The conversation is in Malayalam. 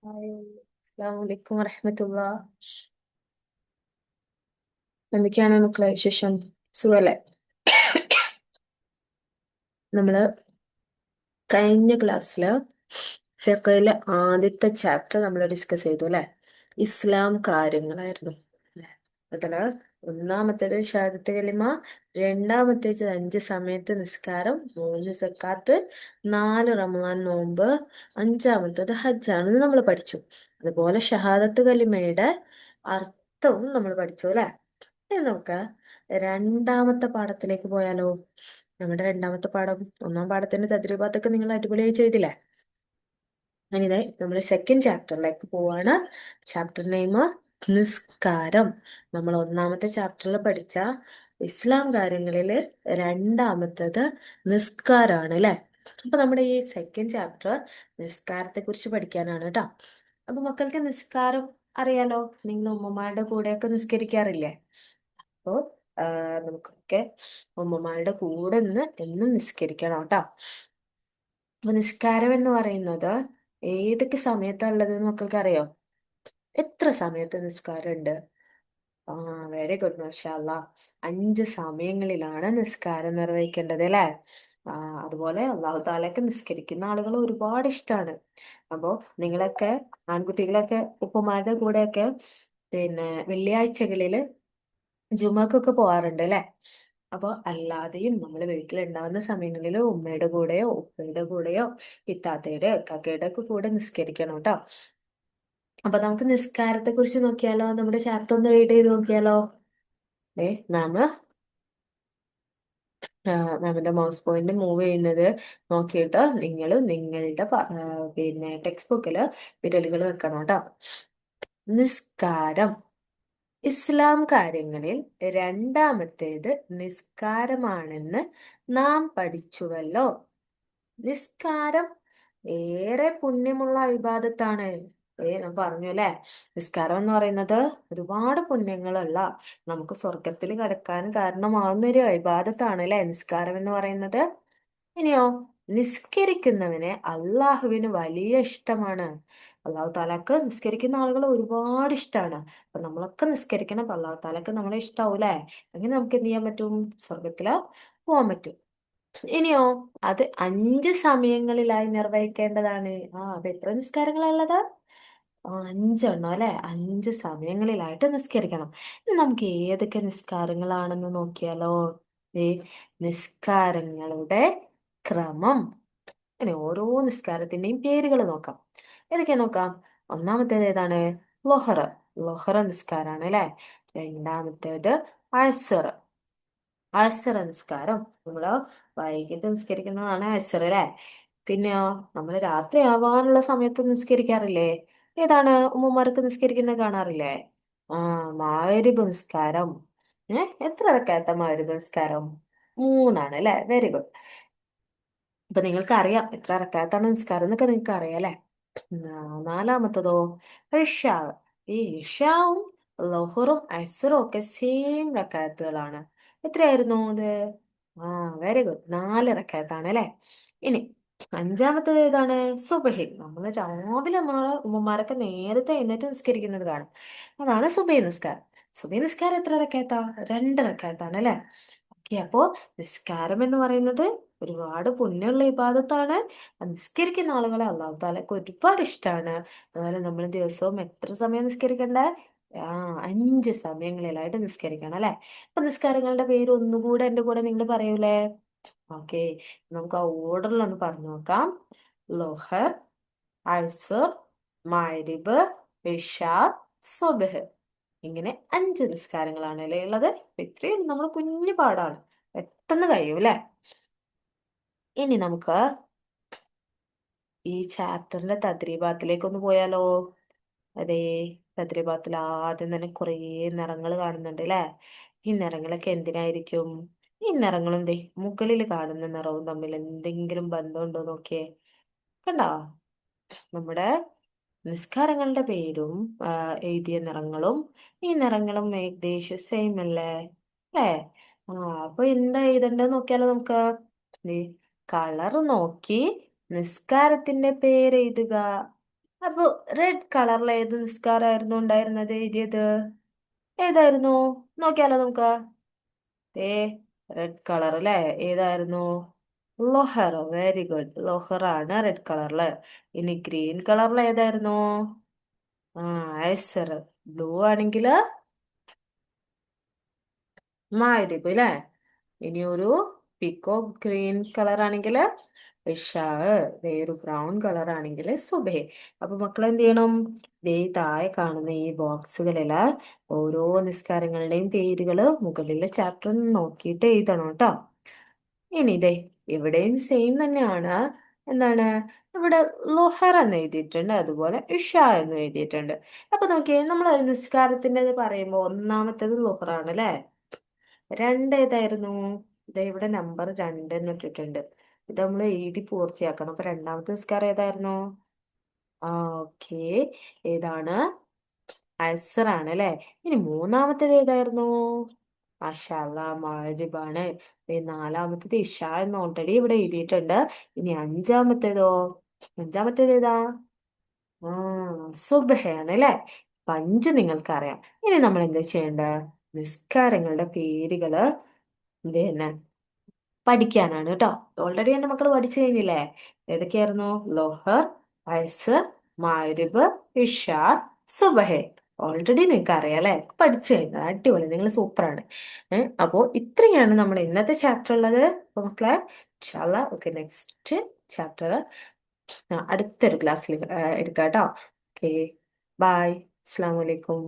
ഹായ്. അസ്സലാമു അലൈക്കും വറഹ്മത്തുള്ളാ. എന്തൊക്കെയാണ് മക്കളെ വിശേഷം? സുഖല്ലേ? നമ്മള് കഴിഞ്ഞ ക്ലാസ്സില് ഫിഖഹിലെ ആദ്യത്തെ ചാപ്റ്റർ നമ്മൾ ഡിസ്കസ് ചെയ്തു അല്ലെ? ഇസ്ലാം കാര്യങ്ങളായിരുന്നു അല്ലെ? അതില് ഒന്നാമത്തേത് ഷഹാദത്ത് കലിമ, രണ്ടാമത്തേത് 5 സമയത്ത് നിസ്കാരം, 3 സക്കാത്ത്, 4 റമദാൻ നോമ്പ്, അഞ്ചാമത്തേത് ഹജ്ജാണ് നമ്മൾ പഠിച്ചു. അതുപോലെ ഷഹാദത്ത് കലിമയുടെ അർത്ഥവും നമ്മൾ പഠിച്ചു അല്ലെ? ഇനി നമുക്ക് രണ്ടാമത്തെ പാഠത്തിലേക്ക് പോയാലോ? നമ്മുടെ രണ്ടാമത്തെ പാഠം, ഒന്നാം പാഠത്തിന്റെ തദ്രീബാത്തൊക്കെ നിങ്ങൾ അടിപൊളിയായി ചെയ്തില്ലേ? അങ്ങനെ നമ്മൾ സെക്കൻഡ് ചാപ്റ്ററിലേക്ക് പോവാണ്. ചാപ്റ്റർ നെയിം നിസ്കാരം. നമ്മൾ ഒന്നാമത്തെ ചാപ്റ്ററിൽ പഠിച്ച ഇസ്ലാം കാര്യങ്ങളില് രണ്ടാമത്തത് നിസ്കാരാണ് അല്ലെ? അപ്പൊ നമ്മുടെ ഈ സെക്കൻഡ് ചാപ്റ്റർ നിസ്കാരത്തെ കുറിച്ച് പഠിക്കാനാണ് കേട്ടോ. അപ്പൊ മക്കൾക്ക് നിസ്കാരം അറിയാലോ? നിങ്ങൾ ഉമ്മമാരുടെ കൂടെയൊക്കെ നിസ്കരിക്കാറില്ലേ? അപ്പോ നമുക്കൊക്കെ ഉമ്മമാരുടെ കൂടെ നിന്ന് എന്നും നിസ്കരിക്കണം കേട്ടോ. അപ്പൊ നിസ്കാരം എന്ന് പറയുന്നത് ഏതൊക്കെ സമയത്താ ഉള്ളത് മക്കൾക്ക് അറിയോ? എത്ര സമയത്ത് നിസ്കാരം ഉണ്ട്? ആ, വെരി ഗുഡ്, മാഷാ അല്ലാ. 5 സമയങ്ങളിലാണ് നിസ്കാരം നിർവഹിക്കേണ്ടത് അല്ലെ? ആ, അതുപോലെ അള്ളാഹു താലൊക്കെ നിസ്കരിക്കുന്ന ആളുകൾ ഒരുപാട് ഇഷ്ടമാണ്. അപ്പോ നിങ്ങളൊക്കെ ആൺകുട്ടികളൊക്കെ ഉപ്പമാരുടെ കൂടെയൊക്കെ വെള്ളിയാഴ്ചകളില് ജുമക്കൊക്കെ പോവാറുണ്ട് അല്ലെ? അപ്പൊ അല്ലാതെയും നമ്മൾ വീട്ടിലുണ്ടാവുന്ന സമയങ്ങളിൽ ഉമ്മയുടെ കൂടെയോ ഉപ്പയുടെ കൂടെയോ ഇത്താത്തയുടെ കക്കയുടെ ഒക്കെ കൂടെ നിസ്കരിക്കണം കേട്ടോ. അപ്പൊ നമുക്ക് നിസ്കാരത്തെ കുറിച്ച് നോക്കിയാലോ? നമ്മുടെ ചാപ്റ്റർ ഒന്ന് റീഡ് ചെയ്ത് നോക്കിയാലോ? മാം മാമിന്റെ മൗസ് പോയിന്റ് മൂവ് ചെയ്യുന്നത് നോക്കിയിട്ട് നിങ്ങൾ നിങ്ങളുടെ ടെക്സ്റ്റ് ബുക്കിൽ വിരലുകൾ വെക്കണം കേട്ടോ. നിസ്കാരം. ഇസ്ലാം കാര്യങ്ങളിൽ രണ്ടാമത്തേത് നിസ്കാരമാണെന്ന് നാം പഠിച്ചുവല്ലോ. നിസ്കാരം ഏറെ പുണ്യമുള്ള ഇബാദത്താണ്. ഞാൻ പറഞ്ഞു അല്ലെ? നിസ്കാരം എന്ന് പറയുന്നത് ഒരുപാട് പുണ്യങ്ങളുള്ള, നമുക്ക് സ്വർഗത്തിൽ കടക്കാൻ കാരണമാവുന്ന ഒരു ഇബാദത്താണ് അല്ലെ നിസ്കാരം എന്ന് പറയുന്നത്. ഇനിയോ, നിസ്കരിക്കുന്നവനെ അള്ളാഹുവിന് വലിയ ഇഷ്ടമാണ്. അള്ളാഹു താലാക്ക് നിസ്കരിക്കുന്ന ആളുകൾ ഒരുപാട് ഇഷ്ടമാണ്. അപ്പൊ നമ്മളൊക്കെ നിസ്കരിക്കണം. അപ്പൊ അള്ളാഹു താലാക്ക് നമ്മളെ ഇഷ്ടാവൂലേ? അങ്ങനെ നമുക്ക് എന്ത് ചെയ്യാൻ പറ്റും? സ്വർഗത്തില് പോവാൻ പറ്റും. ഇനിയോ, അത് 5 സമയങ്ങളിലായി നിർവഹിക്കേണ്ടതാണ്. അപ്പൊ എത്ര നിസ്കാരങ്ങളാ ഉള്ളത്? 5 എണ്ണം അല്ലെ? 5 സമയങ്ങളിലായിട്ട് നിസ്കരിക്കണം. ഇനി നമുക്ക് ഏതൊക്കെ നിസ്കാരങ്ങളാണെന്ന് നോക്കിയാലോ? ഈ നിസ്കാരങ്ങളുടെ ക്രമം. അങ്ങനെ ഓരോ നിസ്കാരത്തിന്റെയും പേരുകൾ നോക്കാം. ഏതൊക്കെയാ നോക്കാം. ഒന്നാമത്തേത് ഏതാണ്? ലൊഹറ. ലൊഹറ നിസ്കാരാണ് അല്ലെ? രണ്ടാമത്തേത് അസർ. അസറ നിസ്കാരം നമ്മള് വൈകിട്ട് നിസ്കരിക്കുന്നതാണ് അസർ അല്ലെ? പിന്നെയോ, നമ്മൾ രാത്രി ആവാനുള്ള സമയത്ത് നിസ്കരിക്കാറില്ലേ? ഏതാണ് ഉമ്മമാർക്ക് നിസ്കരിക്കുന്നത് കാണാറില്ലേ? ആ, മഗ്‌രിബ് നിസ്കാരം. എത്ര റക്അത്താ മഗ്‌രിബ് നിസ്കാരം? 3ആണ് അല്ലെ? Very good. അപ്പൊ നിങ്ങൾക്ക് അറിയാം എത്ര റക്അത്താണ് നിസ്കാരം എന്നൊക്കെ നിങ്ങൾക്ക് അറിയാം അല്ലെ? നാലാമത്തതോ ഇഷാ. ഈ ഇഷാവും ലൊഹറും അസറും ഒക്കെ സെയിം റക്അത്തുകളാണ്. എത്രയായിരുന്നു അത്? ആ, വെരി ഗുഡ്, 4 റക്അത്താണ് അല്ലെ? ഇനി അഞ്ചാമത്തേത് ഏതാണ്? സുബഹി. രാവിലെ നമ്മളെ ഉമ്മമാരൊക്കെ നേരത്തെ എഴുന്നേറ്റ് നിസ്കരിക്കുന്നത് കാണാം. അതാണ് സുബഹി നിസ്കാരം. സുബഹി നിസ്കാരം എത്ര റക്അത്താ? 2 റക്അത്താണ് അല്ലെ? ഓക്കെ. അപ്പോ നിസ്കാരം എന്ന് പറയുന്നത് ഒരുപാട് പുണ്യമുള്ള ഇബാദത്താണ്. നിസ്കരിക്കുന്ന ആളുകളെ അള്ളാഹു താലക്ക് ഒരുപാട് ഇഷ്ടമാണ്. അതുപോലെ നമ്മൾ ദിവസവും എത്ര സമയം നിസ്കരിക്കണ്ടേ? ആ, 5 സമയങ്ങളിലായിട്ട് നിസ്കരിക്കണം അല്ലെ? അപ്പൊ നിസ്കാരങ്ങളുടെ പേര് ഒന്നുകൂടെ എന്റെ കൂടെ നിങ്ങൾ പറയൂലേ? ഓക്കെ. നമുക്ക് ആ ഓർഡറിൽ ഒന്ന് പറഞ്ഞു നോക്കാം. ലൊഹർ, അസ്ർ, മഗ്‌രിബ്, ഇശാ, സുബ്ഹ്. ഇങ്ങനെ 5 നിസ്കാരങ്ങളാണ് അല്ലേ ഉള്ളത്. ഇത്രയും നമ്മൾ കുഞ്ഞു പാടാണ്, പെട്ടെന്ന് കഴിയും അല്ലെ? ഇനി നമുക്ക് ഈ ചാപ്റ്ററിന്റെ തദ്രീബാത്തിലേക്ക് ഒന്ന് പോയാലോ? അതേ, തദ്രീബാത്തിൽ ആദ്യം തന്നെ കുറേ നിറങ്ങൾ കാണുന്നുണ്ട് അല്ലെ? ഈ നിറങ്ങളൊക്കെ എന്തിനായിരിക്കും? ഈ നിറങ്ങളും ദേ മുകളിൽ കാണുന്ന നിറവും തമ്മിൽ എന്തെങ്കിലും ബന്ധമുണ്ടോ നോക്കിയേ. കണ്ടോ? നമ്മുടെ നിസ്കാരങ്ങളുടെ പേരും ആ, എഴുതിയ നിറങ്ങളും ഈ നിറങ്ങളും ഏകദേശം സെയിം അല്ലേ? അല്ലേ? ആ, അപ്പൊ എന്താ എഴുതണ്ടെന്ന് നോക്കിയാലോ നമുക്ക്. കളർ നോക്കി നിസ്കാരത്തിന്റെ പേര് എഴുതുക. അപ്പൊ റെഡ് കളറിൽ ഏത് നിസ്കാരമായിരുന്നു ഉണ്ടായിരുന്നത് എഴുതിയത്? ഏതായിരുന്നു? നോക്കിയാലോ നമുക്ക്. ഏ റെഡ് കളർ അല്ലേ? ഏതായിരുന്നു? ലൊഹർ. Very good. ലൊഹർ ആണ് റെഡ് കളറില്. ഇനി ഗ്രീൻ കളറിൽ ഏതായിരുന്നു? ആ ഐസർ. ബ്ലൂ ആണെങ്കില് മാരിബ് അല്ലേ? ഇനി ഒരു പിക്കോ ഗ്രീൻ കളർ ആണെങ്കിൽ ഇഷാ. വേറൊരു ബ്രൗൺ കളർ ആണെങ്കിൽ സുബഹി. അപ്പൊ മക്കൾ എന്ത് ചെയ്യണം? ദേ താഴെ കാണുന്ന ഈ ബോക്സുകളില് ഓരോ നിസ്കാരങ്ങളുടെയും പേരുകള് മുകളിലെ ചാപ്റ്റർ നോക്കിയിട്ട് എഴുതണം കേട്ടോ. ഇനി ഇതേ ഇവിടെയും സെയിം തന്നെയാണ്. എന്താണ്? ഇവിടെ ലുഹർ എന്ന് എഴുതിയിട്ടുണ്ട്, അതുപോലെ ഇഷ എന്ന് എഴുതിയിട്ടുണ്ട്. അപ്പൊ നോക്കിയേ, നമ്മൾ നിസ്കാരത്തിന്റെ പറയുമ്പോ ഒന്നാമത്തേത് ലുഹറാണ് അല്ലേ? രണ്ട് ഏതായിരുന്നു? ഇതാ ഇവിടെ നമ്പർ രണ്ട് എന്ന് ഇട്ടിട്ടുണ്ട്. ഇത് നമ്മൾ എഴുതി പൂർത്തിയാക്കണം. അപ്പൊ രണ്ടാമത്തെ നിസ്കാരം ഏതായിരുന്നു? ആ ഓക്കെ. ഏതാണ്? അസറാണ് അല്ലേ? ഇനി മൂന്നാമത്തേത് ഏതായിരുന്നു? മാഷാഅല്ലാ, മഗ്‌രിബാണ്. നാലാമത്തേത് ഇഷ എന്ന് ഓൾറെഡി ഇവിടെ എഴുതിയിട്ടുണ്ട്. ഇനി അഞ്ചാമത്തേതോ? അഞ്ചാമത്തേത് ഏതാ? ആ സുബ്ഹയാണ് അല്ലേ? അപ്പൊ അഞ്ച് നിങ്ങൾക്കറിയാം. ഇനി നമ്മൾ എന്താ ചെയ്യേണ്ടത്? നിസ്കാരങ്ങളുടെ പേരുകള് പിന്നെ പഠിക്കാനാണ് കേട്ടോ. ഓൾറെഡി എന്റെ മക്കൾ പഠിച്ചു കഴിഞ്ഞില്ലേ? ഏതൊക്കെയായിരുന്നു? ലോഹർ, അസർ, മഗ്‌രിബ്, ഇഷാ, സുബഹ്. ഓൾറെഡി നിങ്ങൾക്ക് അറിയാം അല്ലെ? പഠിച്ചു കഴിഞ്ഞു. അടിപൊളി, നിങ്ങൾ സൂപ്പറാണ്. അപ്പോ ഇത്രയാണ് നമ്മുടെ ഇന്നത്തെ ചാപ്റ്റർ ഉള്ളത്. അപ്പൊ മക്കളെ ഇൻഷാല്ലാ ഓക്കെ, നെക്സ്റ്റ് ചാപ്റ്റർ അടുത്തൊരു ക്ലാസ്സിൽ എടുക്കാം കേട്ടോ. Okay, bye. അസ്സലാമു അലൈക്കും.